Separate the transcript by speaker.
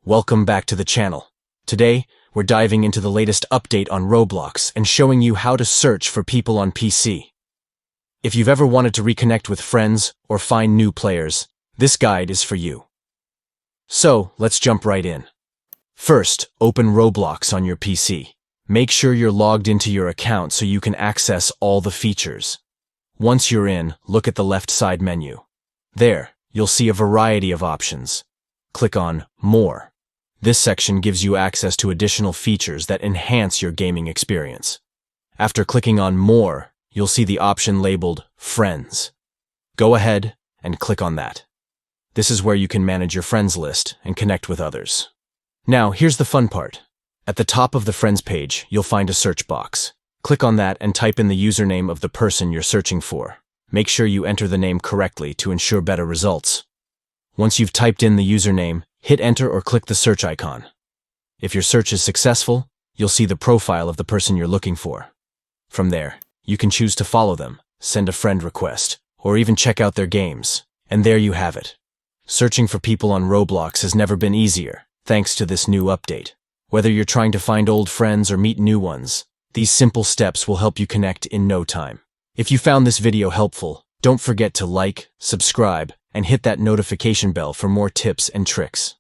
Speaker 1: Welcome back to the channel. Today, we're diving into the latest update on Roblox and showing you how to search for people on PC. If you've ever wanted to reconnect with friends or find new players, this guide is for you. So, let's jump right in. First, open Roblox on your PC. Make sure you're logged into your account so you can access all the features. Once you're in, look at the left side menu. There, you'll see a variety of options. Click on More. This section gives you access to additional features that enhance your gaming experience. After clicking on More, you'll see the option labeled Friends. Go ahead and click on that. This is where you can manage your friends list and connect with others. Now, here's the fun part. At the top of the Friends page, you'll find a search box. Click on that and type in the username of the person you're searching for. Make sure you enter the name correctly to ensure better results. Once you've typed in the username, hit enter or click the search icon. If your search is successful, you'll see the profile of the person you're looking for. From there, you can choose to follow them, send a friend request, or even check out their games. And there you have it. Searching for people on Roblox has never been easier, thanks to this new update. Whether you're trying to find old friends or meet new ones, these simple steps will help you connect in no time. If you found this video helpful, don't forget to like, subscribe, and hit that notification bell for more tips and tricks.